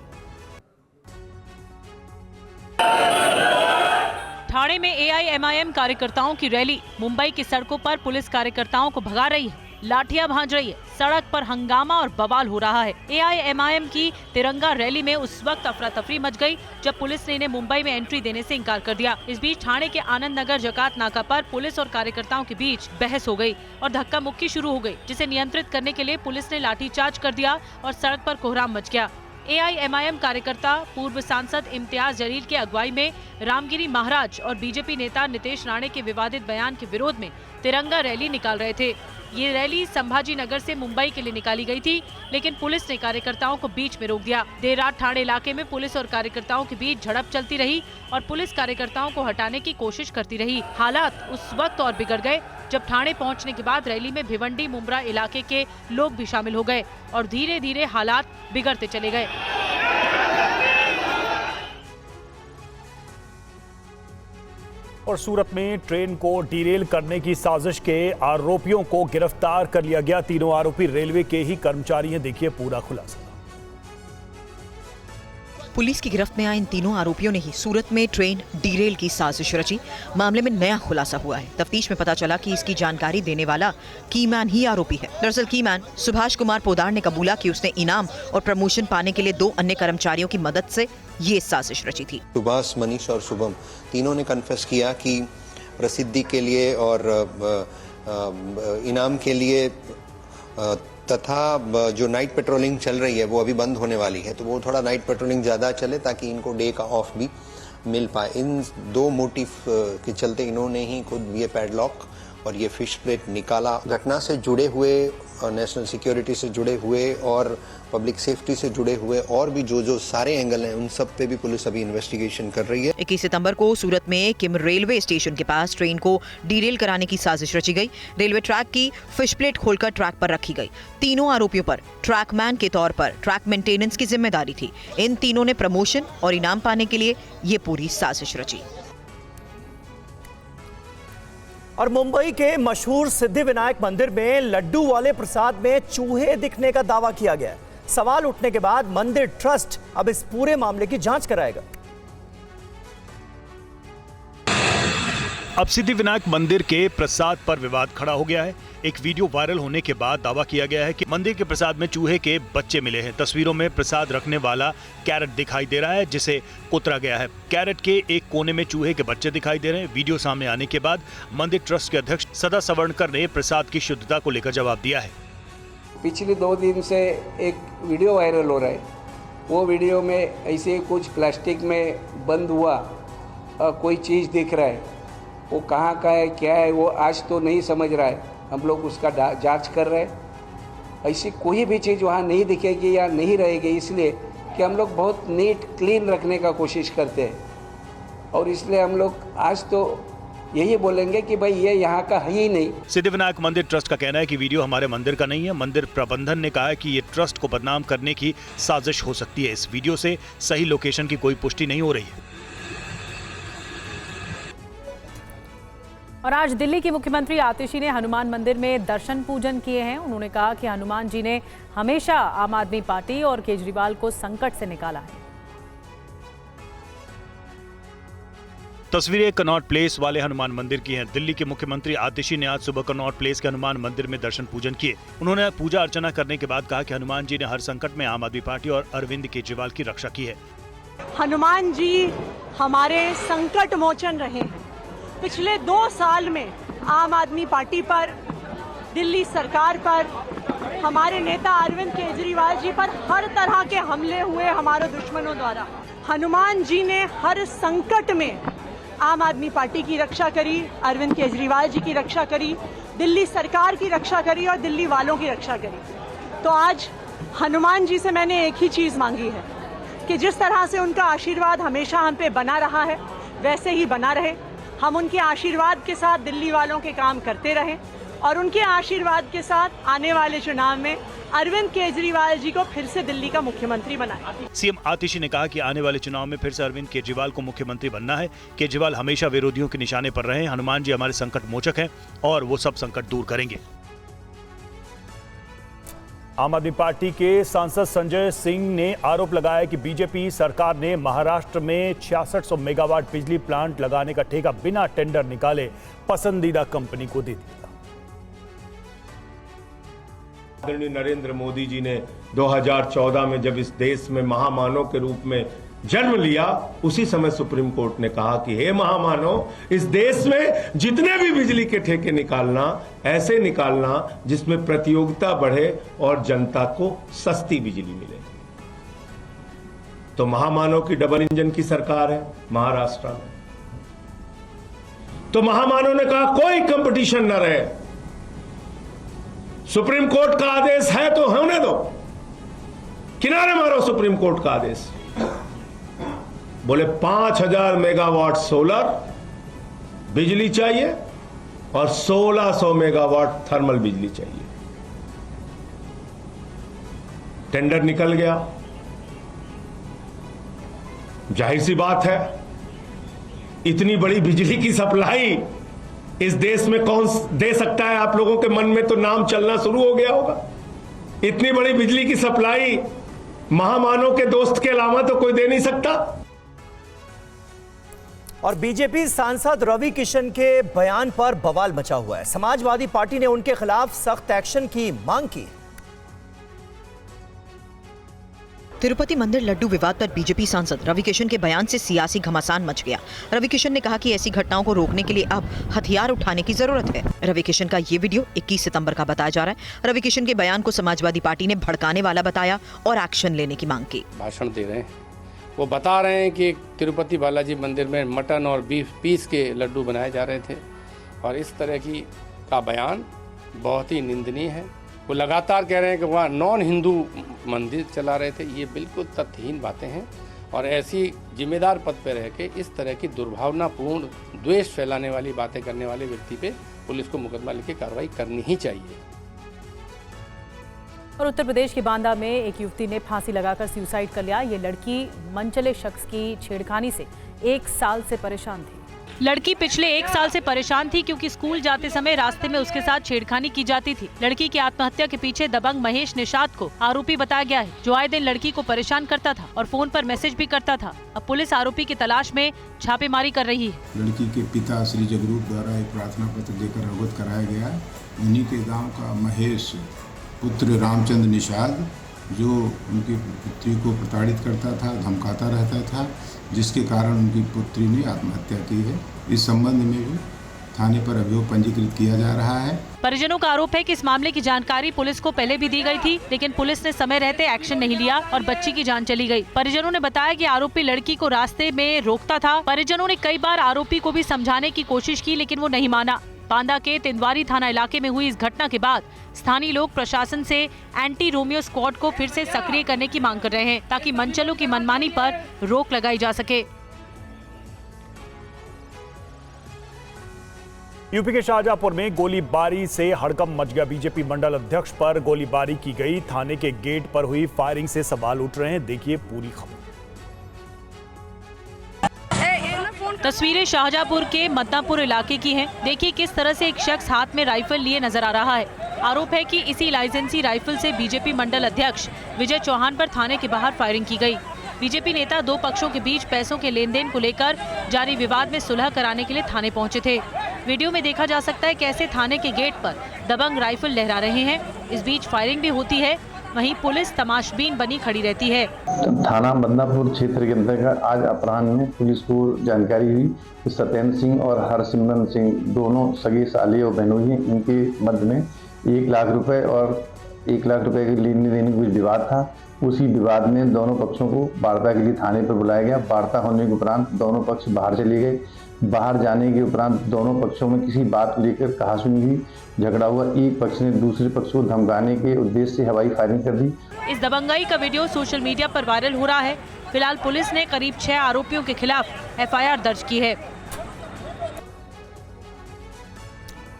ठाणे में एआईएमआईएम कार्यकर्ताओं की रैली। मुंबई की सड़कों पर पुलिस कार्यकर्ताओं को भगा रही है, लाठियां भांज रही है, सड़क पर हंगामा और बवाल हो रहा है। एआईएमआईएम की तिरंगा रैली में उस वक्त अफरा तफरी मच गई जब पुलिस ने इन्हें मुंबई में एंट्री देने से इनकार कर दिया। इस बीच ठाणे के आनंद नगर जकात नाका पर पुलिस और कार्यकर्ताओं के बीच बहस हो गई और धक्का मुक्की शुरू हो गई, जिसे नियंत्रित करने के लिए पुलिस ने लाठीचार्ज कर दिया और सड़क पर कोहराम मच गया। एआईएमआईएम कार्यकर्ता पूर्व सांसद इम्तियाज जलील की अगुवाई में रामगिरी महाराज और बीजेपी नेता नितेश राणे के विवादित बयान के विरोध में तिरंगा रैली निकाल रहे थे। ये रैली संभाजी नगर से मुंबई के लिए निकाली गई थी, लेकिन पुलिस ने कार्यकर्ताओं को बीच में रोक दिया। देर रात ठाणे इलाके में पुलिस और कार्यकर्ताओं के बीच झड़प चलती रही और पुलिस कार्यकर्ताओं को हटाने की कोशिश करती रही। हालात उस वक्त और बिगड़ गए जब ठाणे पहुंचने के बाद रैली में भिवंडी मुंब्रा इलाके के लोग भी शामिल हो गए और धीरे धीरे हालात बिगड़ते चले गए। और सूरत में ट्रेन को डीरेल करने की साजिश के आरोपियों को गिरफ्तार कर लिया गया। तीनों आरोपी रेलवे के ही कर्मचारी हैं। देखिए पूरा खुलासा। पुलिस की गिरफ्त में आए इन तीनों आरोपियों ने ही सूरत में ट्रेन डीरेल की साजिश रची। मामले में नया खुलासा हुआ है। तफ्तीश में पता चला कि इसकी जानकारी देने वाला कीमैन ही आरोपी है। दरअसल कीमैन सुभाष कुमार पोदार ने कबूला कि उसने इनाम और प्रमोशन पाने के लिए 2 अन्य कर्मचारियों की मदद से ये साजिश रची थी। सुभाष, मनीष और शुभम तीनों ने कन्फेस किया कि प्रसिद्धि के लिए और इनाम के लिए तथा जो नाइट पेट्रोलिंग चल रही है वो अभी बंद होने वाली है, तो वो थोड़ा नाइट पेट्रोलिंग ज़्यादा चले ताकि इनको डे का ऑफ भी मिल पाए। इन 2 मोटिव के चलते इन्होंने ही खुद ये पैडलॉक और ये फिश प्लेट निकाला। घटना से जुड़े हुए, नेशनल सिक्योरिटी से जुड़े हुए और पब्लिक सेफ्टी से जुड़े हुए और भी जो सारे एंगल हैं उन सब पे भी पुलिस अभी इन्वेस्टिगेशन कर रही है। 21 सितंबर को सूरत में किम रेलवे स्टेशन के पास ट्रेन को डीरेल कराने की साजिश रची गई। रेलवे ट्रैक की फिश प्लेट खोलकर ट्रैक पर रखी गई। तीनों आरोपियों पर ट्रैकमैन के तौर पर ट्रैक मेंटेनेंस की जिम्मेदारी थी। इन तीनों ने प्रमोशन और इनाम पाने के लिए ये पूरी साजिश रची। और मुंबई के मशहूर सिद्धिविनायक मंदिर में लड्डू वाले प्रसाद में चूहे दिखने का दावा किया गया है। सवाल उठने के बाद मंदिर ट्रस्ट अब इस पूरे मामले की जांच कराएगा। अब सिद्धिविनायक मंदिर के प्रसाद पर विवाद खड़ा हो गया है। एक वीडियो वायरल होने के बाद दावा किया गया है कि मंदिर के प्रसाद में चूहे के बच्चे मिले हैं। तस्वीरों में प्रसाद रखने वाला कैरेट दिखाई दे रहा है जिसे कुतरा गया है। कैरेट के एक कोने में चूहे के बच्चे दिखाई दे रहे हैं। वीडियो सामने आने के बाद मंदिर ट्रस्ट के अध्यक्ष सदा सवर्णकर ने प्रसाद की शुद्धता को लेकर जवाब दिया है। पिछले 2 दिन से एक वीडियो वायरल हो रहा है। वो वीडियो में ऐसे कुछ प्लास्टिक में बंद हुआ कोई चीज़ दिख रहा है। वो कहाँ का है, क्या है, वो आज तो नहीं समझ रहा है। हम लोग उसका जांच कर रहे हैं। ऐसी कोई भी चीज़ वहाँ नहीं दिखेगी या नहीं रहेगी, इसलिए कि हम लोग बहुत नीट क्लीन रखने का कोशिश करते हैं। और इसलिए हम लोग आज तो यही बोलेंगे कि भाई ये यहाँ का है ही नहीं। सिद्धिविनायक मंदिर ट्रस्ट का कहना है कि वीडियो हमारे मंदिर का नहीं है। मंदिर प्रबंधन ने कहा है कि ये ट्रस्ट को बदनाम करने की साजिश हो सकती है। इस वीडियो से सही लोकेशन की कोई पुष्टि नहीं हो रही है। और आज दिल्ली की मुख्यमंत्री आतिशी ने हनुमान मंदिर में दर्शन पूजन किए हैं। उन्होंने कहा कि हनुमान जी ने हमेशा आम आदमी पार्टी और केजरीवाल को संकट से निकाला है। तस्वीरें कनॉट प्लेस वाले हनुमान मंदिर की हैं। दिल्ली के मुख्यमंत्री आतिशी ने आज सुबह कनॉट प्लेस के हनुमान मंदिर में दर्शन पूजन किए। उन्होंने पूजा अर्चना करने के बाद कहा कि हनुमान जी ने हर संकट में आम आदमी पार्टी और अरविंद केजरीवाल की रक्षा की है। हनुमान जी हमारे संकट मोचन रहे हैं। पिछले 2 साल में आम आदमी पार्टी पर, दिल्ली सरकार पर, हमारे नेता अरविंद केजरीवाल जी पर हर तरह के हमले हुए हमारे दुश्मनों द्वारा। हनुमान जी ने हर संकट में आम आदमी पार्टी की रक्षा करी, अरविंद केजरीवाल जी की रक्षा करी, दिल्ली सरकार की रक्षा करी और दिल्ली वालों की रक्षा करी। तो आज हनुमान जी से मैंने एक ही चीज़ मांगी है कि जिस तरह से उनका आशीर्वाद हमेशा हम पे बना रहा है वैसे ही बना रहे। हम उनके आशीर्वाद के साथ दिल्ली वालों के काम करते रहें और उनके आशीर्वाद के साथ आने वाले चुनाव में अरविंद केजरीवाल जी को फिर से दिल्ली का मुख्यमंत्री बनाएं। सीएम आतिशी ने कहा कि आने वाले चुनाव में फिर से अरविंद केजरीवाल को मुख्यमंत्री बनना है। केजरीवाल हमेशा विरोधियों के निशाने पर रहे। हनुमान जी हमारे संकट मोचक हैं और वो सब संकट दूर करेंगे। आम आदमी पार्टी के सांसद संजय सिंह ने आरोप लगाया कि बीजेपी सरकार ने महाराष्ट्र में 6600 मेगावाट बिजली प्लांट लगाने का ठेका बिना टेंडर निकाले पसंदीदा कंपनी को दे दिया। आदरणीय नरेंद्र मोदी जी ने 2014 में जब इस देश में महामानव के रूप में जन्म लिया, उसी समय सुप्रीम कोर्ट ने कहा कि हे महामानव, इस देश में जितने भी बिजली के ठेके निकालना, ऐसे निकालना जिसमें प्रतियोगिता बढ़े और जनता को सस्ती बिजली मिले। तो महामानव की डबल इंजन की सरकार है महाराष्ट्र में। तो महामानव ने कहा कोई कंपटीशन न रहे, सुप्रीम कोर्ट का आदेश है तो होने दो, किनारे मारो सुप्रीम कोर्ट का आदेश। बोले 5000 मेगावाट सोलर बिजली चाहिए और 1600 मेगावाट थर्मल बिजली चाहिए। टेंडर निकल गया। जाहिर सी बात है, इतनी बड़ी बिजली की सप्लाई इस देश में कौन दे सकता है? आप लोगों के मन में तो नाम चलना शुरू हो गया होगा। इतनी बड़ी बिजली की सप्लाई महामानव के दोस्त के अलावा तो कोई दे नहीं सकता। और बीजेपी सांसद रवि किशन के बयान पर बवाल मचा हुआ है। समाजवादी पार्टी ने उनके खिलाफ सख्त एक्शन की मांग की। तिरुपति मंदिर लड्डू विवाद पर बीजेपी सांसद रवि किशन के बयान से सियासी घमासान मच गया। रवि किशन ने कहा कि ऐसी घटनाओं को रोकने के लिए अब हथियार उठाने की जरूरत है। रवि किशन का ये वीडियो 21 सितंबर का बताया जा रहा है। रवि किशन के बयान को समाजवादी पार्टी ने भड़काने वाला बताया और एक्शन लेने की मांग की। भाषण दे रहे हैं, वो बता रहे हैं कि तिरुपति बालाजी मंदिर में मटन और बीफ पीस के लड्डू बनाए जा रहे थे और इस तरह की का बयान बहुत ही निंदनीय है। वो लगातार कह रहे हैं कि वहाँ नॉन हिंदू मंदिर चला रहे थे। ये बिल्कुल तथ्यहीन बातें हैं और ऐसी जिम्मेदार पद पर रह के इस तरह की दुर्भावनापूर्ण द्वेष फैलाने वाली बातें करने वाले व्यक्ति पे पुलिस को मुकदमा लेके कार्रवाई करनी ही चाहिए। और उत्तर प्रदेश के बांदा में एक युवती ने फांसी लगाकर सुसाइड कर लिया। ये लड़की मनचले शख्स की छेड़खानी से 1 साल से परेशान थी। लड़की पिछले 1 साल से परेशान थी क्योंकि स्कूल जाते समय रास्ते में उसके साथ छेड़खानी की जाती थी। लड़की की आत्महत्या के पीछे दबंग महेश निषाद को आरोपी बताया गया है, जो आए दिन लड़की को परेशान करता था और फोन पर मैसेज भी करता था। अब पुलिस आरोपी की तलाश में छापेमारी कर रही है। लड़की के पिता श्री जगरूप द्वारा एक प्रार्थना पत्र देकर अवगत कराया गया। उन्हीं के गाँव का महेश पुत्र रामचंद्र निषाद, जो उनकी पुत्री को प्रताड़ित करता था, धमकाता रहता था, जिसके कारण उनकी पुत्री ने आत्महत्या की है। इस संबंध में भी थाने पर अभियोग पंजीकृत किया जा रहा है। परिजनों का आरोप है कि इस मामले की जानकारी पुलिस को पहले भी दी गई थी, लेकिन पुलिस ने समय रहते एक्शन नहीं लिया और बच्ची की जान चली गई। परिजनों ने बताया कि आरोपी लड़की को रास्ते में रोकता था। परिजनों ने कई बार आरोपी को भी समझाने की कोशिश की, लेकिन वो नहीं माना। बांदा के तिंदवारी थाना इलाके में हुई इस घटना के बाद स्थानीय लोग प्रशासन से एंटी रोमियो स्क्वाड को फिर से सक्रिय करने की मांग कर रहे हैं, ताकि मनचलों की मनमानी पर रोक लगाई जा सके। यूपी के शाहजहांपुर में गोलीबारी से हड़कंप मच गया। बीजेपी मंडल अध्यक्ष पर गोलीबारी की गई। थाने के गेट पर हुई फायरिंग से सवाल उठ रहे हैं। देखिए पूरी खबर। तस्वीरें शाहजहांपुर के मदनापुर इलाके की हैं। देखिए किस तरह से एक शख्स हाथ में राइफल लिए नजर आ रहा है। आरोप है कि इसी लाइसेंसी राइफल से बीजेपी मंडल अध्यक्ष विजय चौहान पर थाने के बाहर फायरिंग की गई। बीजेपी नेता 2 पक्षों के बीच पैसों के लेन देन को लेकर जारी विवाद में सुलह कराने के लिए थाने पहुंचे थे। वीडियो में देखा जा सकता है कैसे थाने के गेट पर दबंग राइफल लहरा रहे हैं। इस बीच फायरिंग भी होती है, वहीं पुलिस तमाशबीन बनी खड़ी रहती है। थाना बदनापुर क्षेत्र के अंतर्गत आज अपराह्न में पुलिस को जानकारी हुई कि सत्येंद्र सिंह और हरसिमरन सिंह दोनों सगे साले और बहनोई हैं। इनके मध्य में 1 लाख रुपए और 1 लाख रुपए के लेने देने कुछ विवाद था। उसी विवाद में दोनों पक्षों को वार्ता के लिए थाने पर बुलाया गया। वार्ता होने के उपरांत दोनों पक्ष बाहर चले गए। बाहर जाने के उपरांत दोनों पक्षों में किसी बात को लेकर कहासुनी हुई, झगड़ा हुआ। एक पक्ष ने दूसरे पक्ष को धमकाने के उद्देश्य से हवाई फायरिंग कर दी। इस दबंगाई का वीडियो सोशल मीडिया पर वायरल हो रहा है। फिलहाल पुलिस ने करीब 6 आरोपियों के खिलाफ FIR दर्ज की है।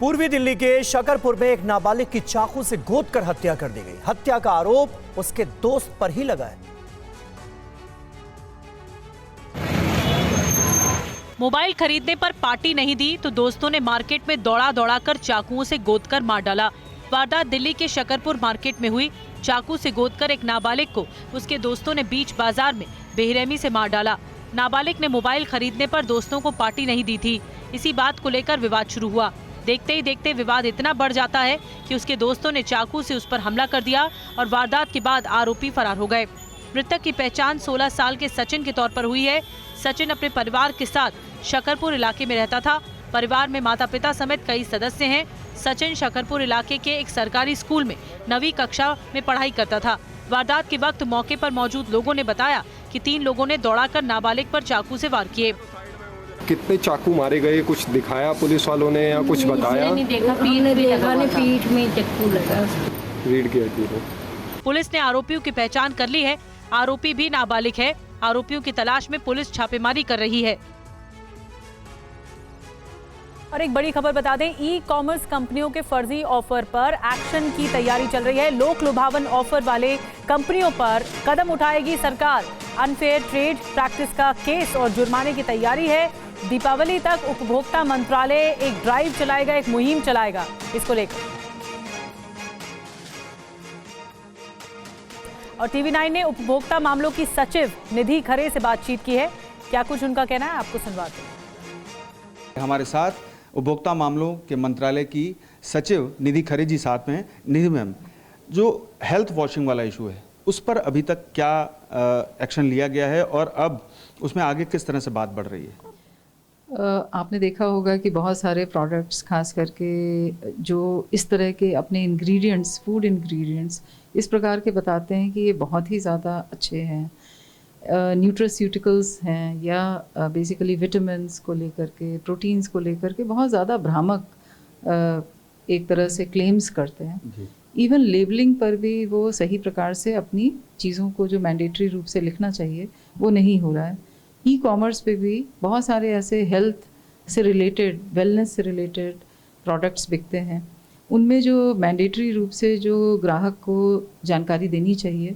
पूर्वी दिल्ली के शकरपुर में एक नाबालिग की चाकू से गोदकर हत्या कर दी गई। हत्या का आरोप उसके दोस्त पर ही लगा है। मोबाइल खरीदने पर पार्टी नहीं दी तो दोस्तों ने मार्केट में दौड़ा दौड़ा कर चाकुओं से गोदकर मार डाला। वारदात दिल्ली के शकरपुर मार्केट में हुई। चाकू से गोदकर एक नाबालिग को उसके दोस्तों ने बीच बाजार में बेरहमी से मार डाला। नाबालिग ने मोबाइल खरीदने पर दोस्तों को पार्टी नहीं दी थी। इसी बात को लेकर विवाद शुरू हुआ। देखते ही देखते विवाद इतना बढ़ जाता है कि उसके दोस्तों ने चाकू से उस पर हमला कर दिया और वारदात के बाद आरोपी फरार हो गए। मृतक की पहचान 16 साल के सचिन के तौर पर हुई है। सचिन अपने परिवार के साथ शकरपुर इलाके में रहता था। परिवार में माता पिता समेत कई सदस्य हैं। सचिन शकरपुर इलाके के एक सरकारी स्कूल में 9वीं कक्षा में पढ़ाई करता था। वारदात के वक्त मौके पर मौजूद लोगों ने बताया कि 3 लोगों ने दौड़ाकर नाबालिग पर चाकू से वार किए। कितने चाकू मारे गए, कुछ दिखाया पुलिस वालों ने या कुछ बताया? नहीं देखा, पीठ में चाकू लगा। रीड किया थी। पुलिस ने आरोपियों की पहचान कर ली है। आरोपी भी नाबालिग है। आरोपियों की तलाश में पुलिस छापेमारी कर रही है। और एक बड़ी खबर बता दें, ई कॉमर्स कंपनियों के फर्जी ऑफर पर एक्शन की तैयारी चल रही है। लोक लुभावन ऑफर वाले कंपनियों पर कदम उठाएगी सरकार। अनफेयर ट्रेड प्रैक्टिस का केस और जुर्माने की तैयारी है। दीपावली तक उपभोक्ता मंत्रालय एक ड्राइव चलाएगा, एक मुहिम चलाएगा इसको लेकर। और TV9 ने उपभोक्ता मामलों की सचिव निधि खरे से बातचीत की है। क्या कुछ उनका कहना है, आपको सुनवाते हैं। हमारे साथ उपभोक्ता मामलों के मंत्रालय की सचिव निधि खरे जी साथ में हैं। निधि मैम, जो हेल्थ वॉशिंग वाला इशू है उस पर अभी तक क्या एक्शन लिया गया है और अब उसमें आगे किस तरह से बात बढ़ रही है? आपने देखा होगा कि बहुत सारे प्रोडक्ट्स खास करके जो इस तरह के अपने इंग्रेडिएंट्स, फूड इंग्रेडिएंट्स इस प्रकार के बताते हैं कि ये बहुत ही ज़्यादा अच्छे हैं, न्यूट्रास्यूटिकल्स हैं या बेसिकली विटामिन्स को लेकर के, प्रोटीन्स को लेकर के बहुत ज़्यादा भ्रामक एक तरह से क्लेम्स करते हैं। इवन लेबलिंग पर भी वो सही प्रकार से अपनी चीज़ों को जो मैंडेटरी रूप से लिखना चाहिए वो नहीं हो रहा है। ई कॉमर्स पे भी बहुत सारे ऐसे हेल्थ से रिलेटेड, वेलनेस से रिलेटेड प्रोडक्ट्स बिकते हैं। उनमें जो मैंडेटरी रूप से जो ग्राहक को जानकारी देनी चाहिए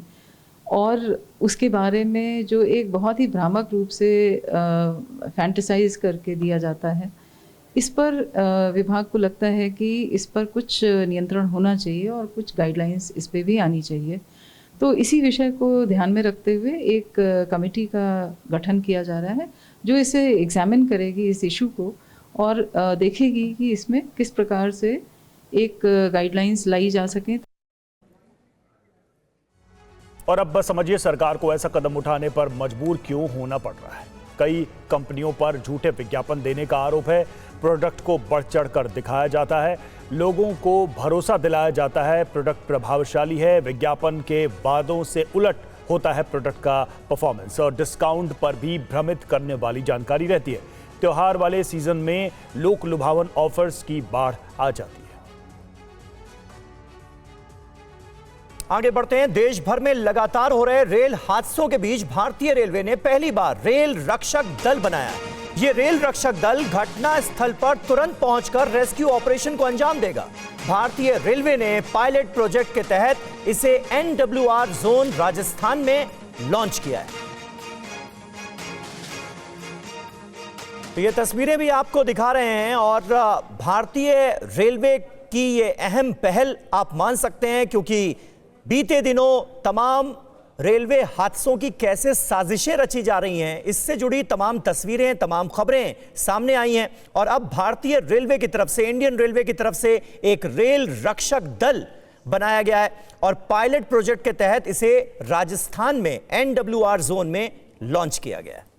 और उसके बारे में जो एक बहुत ही भ्रामक रूप से फैंटेसाइज करके दिया जाता है, इस पर विभाग को लगता है कि इस पर कुछ नियंत्रण होना चाहिए और कुछ गाइडलाइंस इस पे भी आनी चाहिए। तो इसी विषय को ध्यान में रखते हुए एक कमेटी का गठन किया जा रहा है जो इसे एग्जामिन करेगी, इस इशू को, और देखेगी कि इसमें किस प्रकार से एक गाइडलाइंस लाई जा सके। और अब बस समझिए सरकार को ऐसा कदम उठाने पर मजबूर क्यों होना पड़ रहा है। कई कंपनियों पर झूठे विज्ञापन देने का आरोप है। प्रोडक्ट को बढ़ चढ़ कर दिखाया जाता है, लोगों को भरोसा दिलाया जाता है प्रोडक्ट प्रभावशाली है, विज्ञापन के वादों से उलट होता है प्रोडक्ट का परफॉर्मेंस, और डिस्काउंट पर भी भ्रमित करने वाली जानकारी रहती है। त्योहार वाले सीजन में लोक लुभावन ऑफर्स की बाढ़ आ जाती है। आगे बढ़ते हैं। देश भर में लगातार हो रहे रेल हादसों के बीच भारतीय रेलवे ने पहली बार रेल रक्षक दल बनाया है। ये रेल रक्षक दल घटना स्थल पर तुरंत पहुंचकर रेस्क्यू ऑपरेशन को अंजाम देगा। भारतीय रेलवे ने पायलट प्रोजेक्ट के तहत इसे NWR जोन राजस्थान में लॉन्च किया है। तो ये तस्वीरें भी आपको दिखा रहे हैं और भारतीय रेलवे की ये अहम पहल आप मान सकते हैं, क्योंकि बीते दिनों तमाम रेलवे हादसों की कैसे साजिशें रची जा रही हैं, इससे जुड़ी तमाम तस्वीरें, तमाम खबरें सामने आई हैं। और अब भारतीय रेलवे की तरफ से, इंडियन रेलवे की तरफ से एक रेल रक्षक दल बनाया गया है और पायलट प्रोजेक्ट के तहत इसे राजस्थान में NWR जोन में लॉन्च किया गया है।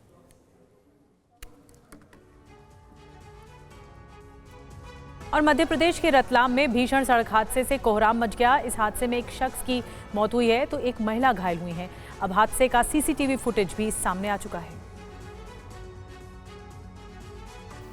और मध्य प्रदेश के रतलाम में भीषण सड़क हादसे से कोहराम मच गया। इस हादसे में एक शख्स की मौत हुई है तो एक महिला घायल हुई है। अब हादसे का CCTV फुटेज भी सामने आ चुका है।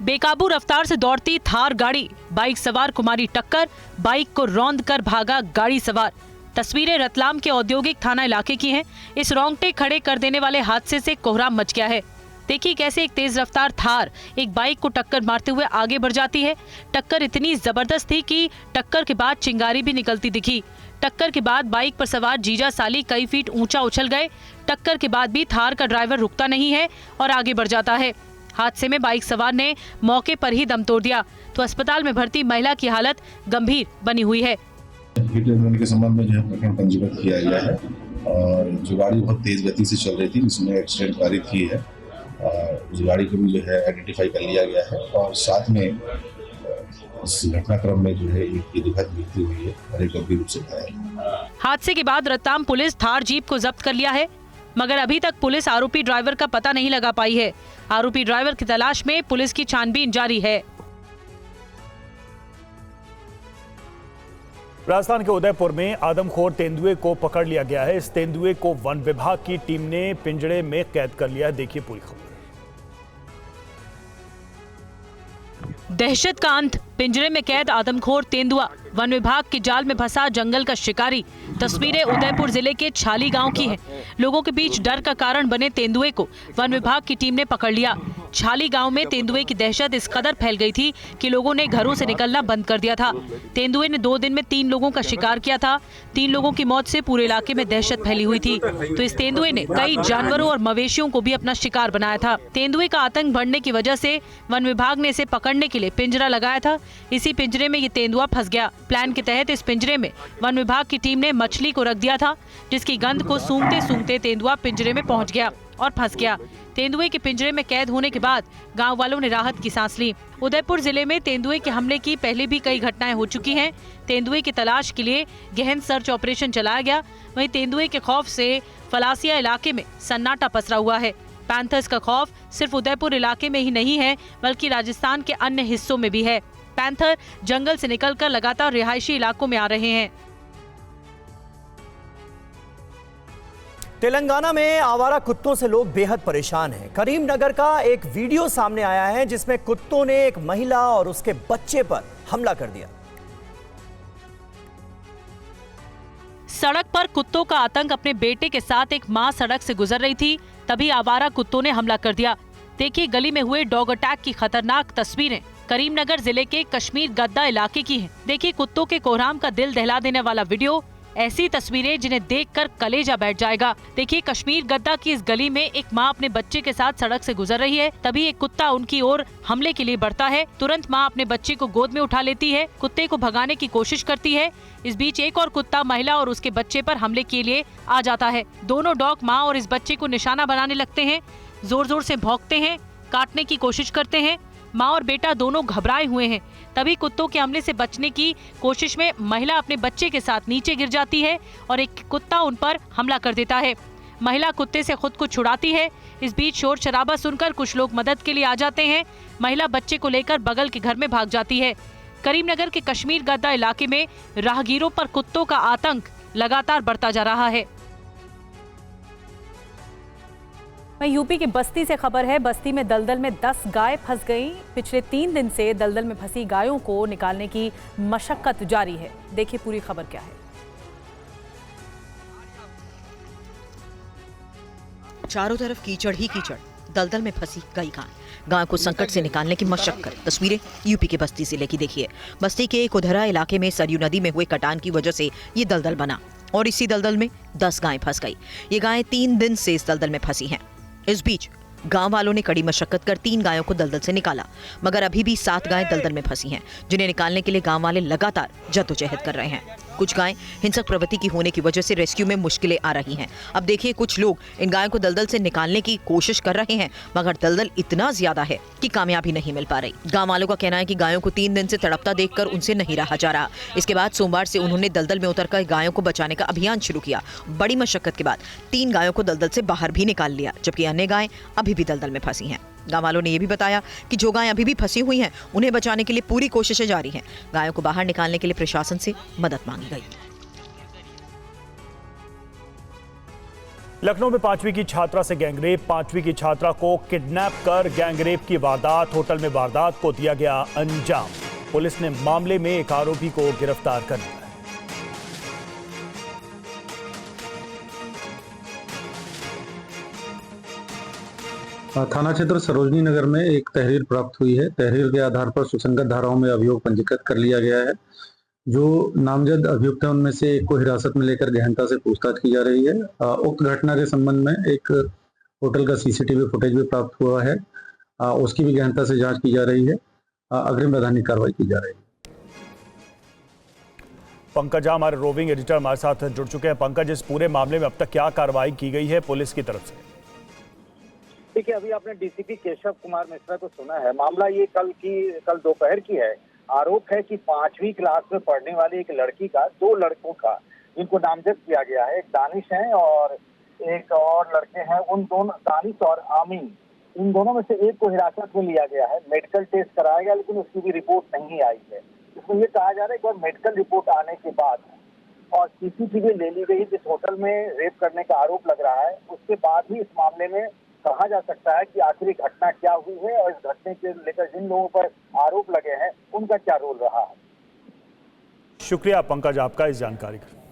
बेकाबू रफ्तार से दौड़ती थार गाड़ी, बाइक सवार कुमारी टक्कर, बाइक को रौंद कर भागा गाड़ी सवार। तस्वीरें रतलाम के औद्योगिक थाना इलाके की हैं। इस रोंगटे खड़े कर देने वाले हादसे से कोहराम मच गया है। देखिए कैसे एक तेज रफ्तार थार एक बाइक को टक्कर मारते हुए आगे बढ़ जाती है। टक्कर इतनी जबरदस्त थी कि टक्कर के बाद चिंगारी भी निकलती दिखी। टक्कर के बाद बाइक पर सवार जीजा साली कई फीट ऊंचा उछल गए। टक्कर के बाद भी थार का ड्राइवर रुकता नहीं है और आगे बढ़ जाता है। हादसे में बाइक सवार ने मौके पर ही दम तोड़ दिया तो अस्पताल में भर्ती महिला की हालत गंभीर बनी हुई है। के संबंध में जो है प्रकरण पंजीबद्ध किया गया है और जो गाड़ी बहुत तेज गति से चल रही थी उसमें एक्सीडेंट पारित की है। उस गाड़ी को भी जो है आइडेंटिफाई कर लिया गया है और साथ में इस घटनाक्रम में जो है एक दुखद मृत्यु हुई है और एक गंभीर रूप से घायल। हादसे के बाद रतलाम पुलिस थार जीप को जब्त कर लिया है, मगर अभी तक पुलिस आरोपी ड्राइवर का पता नहीं लगा पाई है। आरोपी ड्राइवर की तलाश में पुलिस की छानबीन जारी है। राजस्थान के उदयपुर में आदमखोर तेंदुए को पकड़ लिया गया है। इस तेंदुए को वन विभाग की टीम ने पिंजड़े में कैद कर लिया है। देखिए पूरी खबर। दहशत का अंत, पिंजरे में कैद आदमखोर तेंदुआ, वन विभाग के जाल में फंसा जंगल का शिकारी। तस्वीरें उदयपुर जिले के छाली गांव की हैं। लोगों के बीच डर का कारण बने तेंदुए को वन विभाग की टीम ने पकड़ लिया। छाली गांव में तेंदुए की दहशत इस कदर फैल गई थी कि लोगों ने घरों से निकलना बंद कर दिया था। तेंदुए ने 2 दिन में 3 लोगों का शिकार किया था। 3 लोगों की मौत से पूरे इलाके में दहशत फैली हुई थी। तो इस तेंदुए ने कई जानवरों और मवेशियों को भी अपना शिकार बनाया था। तेंदुए का आतंक बढ़ने की वजह से वन विभाग ने इसे पकड़ने के लिए पिंजरा लगाया था। इसी पिंजरे में ये तेंदुआ फंस गया। प्लान के तहत इस पिंजरे में वन विभाग की टीम ने मछली को रख दिया था, जिसकी गंध को सूंघते सूंघते तेंदुआ पिंजरे में पहुंच गया और फंस गया। तेंदुए के पिंजरे में कैद होने के बाद गांव वालों ने राहत की सांस ली। उदयपुर जिले में तेंदुए के हमले की पहले भी कई घटनाएं हो चुकी हैं। तेंदुए की तलाश के लिए गहन सर्च ऑपरेशन चलाया गया। वहीं तेंदुए के खौफ से फलासिया इलाके में सन्नाटा पसरा हुआ है। पैंथर्स का खौफ सिर्फ उदयपुर इलाके में ही नहीं है, बल्कि राजस्थान के अन्य हिस्सों में भी है। पैंथर जंगल से निकलकर लगातार रिहायशी इलाकों में आ रहे हैं। तेलंगाना में आवारा कुत्तों से लोग बेहद परेशान हैं। करीमनगर का एक वीडियो सामने आया है जिसमें कुत्तों ने एक महिला और उसके बच्चे पर हमला कर दिया। सड़क पर कुत्तों का आतंक। अपने बेटे के साथ एक मां सड़क से गुजर रही थी, तभी आवारा कुत्तों ने हमला कर दिया। देखिए गली में हुए डॉग अटैक की खतरनाक तस्वीरें करीमनगर जिले के कश्मीर गद्दा इलाके की हैं। देखिए कुत्तों के कोहराम का दिल दहला देने वाला वीडियो, ऐसी तस्वीरें जिन्हें देखकर कलेजा बैठ जाएगा। देखिए कश्मीर गद्दा की इस गली में एक मां अपने बच्चे के साथ सड़क से गुजर रही है, तभी एक कुत्ता उनकी ओर हमले के लिए बढ़ता है। तुरंत मां अपने बच्चे को गोद में उठा लेती है, कुत्ते को भगाने की कोशिश करती है। इस बीच एक और कुत्ता महिला और उसके बच्चे पर हमले के लिए आ जाता है। दोनों डॉग मां और इस बच्चे को निशाना बनाने लगते हैं, जोर जोर से भौंकते हैं, काटने की कोशिश करते हैं। माँ और बेटा दोनों घबराए हुए हैं। तभी कुत्तों के हमले से बचने की कोशिश में महिला अपने बच्चे के साथ नीचे गिर जाती है और एक कुत्ता उन पर हमला कर देता है। महिला कुत्ते से खुद को छुड़ाती है। इस बीच शोर शराबा सुनकर कुछ लोग मदद के लिए आ जाते हैं। महिला बच्चे को लेकर बगल के घर में भाग जाती है। करीमनगर के कश्मीर गद्दा इलाके में राहगीरों पर कुत्तों का आतंक लगातार बढ़ता जा रहा है। यूपी की बस्ती से खबर है। बस्ती में दलदल में 10 गाय फंस गईं। पिछले 3 दिन से दलदल में फंसी गायों को निकालने की मशक्कत जारी है। देखिए पूरी खबर क्या है। चारों तरफ कीचड़ ही कीचड़, दलदल में फंसी गई गाय को संकट से निकालने की मशक्कत। तस्वीरें यूपी के बस्ती जिले की देखिए। बस्ती के कुधरा इलाके में सरयू नदी में हुए कटान की वजह से ये दलदल बना और इसी दलदल में 10 गायें फंस गई। ये गायें 3 दिन से इस दलदल में फंसी हैं। इस बीच गांव वालों ने कड़ी मशक्कत कर 3 गायों को दलदल से निकाला, मगर अभी भी 7 गायें दलदल में फंसी हैं, जिन्हें निकालने के लिए गांव वाले लगातार जद्दोजहद कर रहे हैं। कुछ गायें हिंसक प्रवृत्ति की होने की वजह से रेस्क्यू में मुश्किलें आ रही हैं। अब देखिए कुछ लोग इन गायों को दलदल से निकालने की कोशिश कर रहे हैं, मगर दलदल इतना ज्यादा है कि कामयाबी नहीं मिल पा रही। गांव वालों का कहना है कि गायों को 3 दिन से तड़पता देखकर उनसे नहीं रहा जा रहा। इसके बाद सोमवार से उन्होंने दलदल में उतरकर गायों को बचाने का अभियान शुरू किया। बड़ी मशक्कत के बाद 3 गायों को दलदल से बाहर भी निकाल लिया, जबकि अन्य गायें अभी भी दलदल में फंसी हैं। गांव वालों ने यह भी बताया कि जो गायें अभी भी फंसी हुई हैं, उन्हें बचाने के लिए पूरी कोशिशें जारी हैं। गायों को बाहर निकालने के लिए प्रशासन से मदद मांगी गई। लखनऊ में 5वीं की छात्रा से गैंगरेप। 5वीं की छात्रा को किडनैप कर गैंगरेप की वारदात। होटल में वारदात को दिया गया अंजाम। पुलिस ने मामले में एक आरोपी को गिरफ्तार कर लिया। थाना क्षेत्र सरोजनी नगर में एक तहरीर प्राप्त हुई है। तहरीर के आधार पर सुसंगत धाराओं में अभियोग पंजीकृत कर लिया गया है। जो नामजद अभियुक्त है उनमें से एक को हिरासत में लेकर गहनता से पूछताछ की जा रही है। उक्त घटना के संबंध में एक होटल का सीसीटीवी फुटेज भी प्राप्त हुआ है, उसकी भी गहनता से जांच की जा रही है। अग्रिम वैधानिक कार्रवाई की जा रही है। पंकज हमारे रोविंग एडिटर हमारे साथ जुड़ चुके हैं। पंकज, इस पूरे मामले में अब तक क्या कार्रवाई की गई है पुलिस की तरफ से? देखिए, अभी आपने डीसीपी केशव कुमार मिश्रा को सुना है। मामला ये कल दोपहर की है। आरोप है कि 5वीं क्लास में पढ़ने वाली एक लड़की का, 2 लड़कों का, जिनको नामजद किया गया है, एक दानिश है और एक और लड़के हैं, उन दोनों, दानिश और आमीन, इन दोनों में से एक को हिरासत में लिया गया है। मेडिकल टेस्ट कराया गया, लेकिन उसकी भी रिपोर्ट नहीं आई है। इसमें ये कहा जा रहा है कि मेडिकल रिपोर्ट आने के बाद और सीसीटीवी ले ली गई, जिस होटल में रेप करने का आरोप लग रहा है, उसके बाद ही इस मामले में कहा जा सकता है कि आखिर घटना क्या हुई है और इस घटने के लेकर जिन लोगों पर आरोप लगे हैं उनका क्या रोल रहा है। शुक्रिया पंकज आपका इस जानकारी का।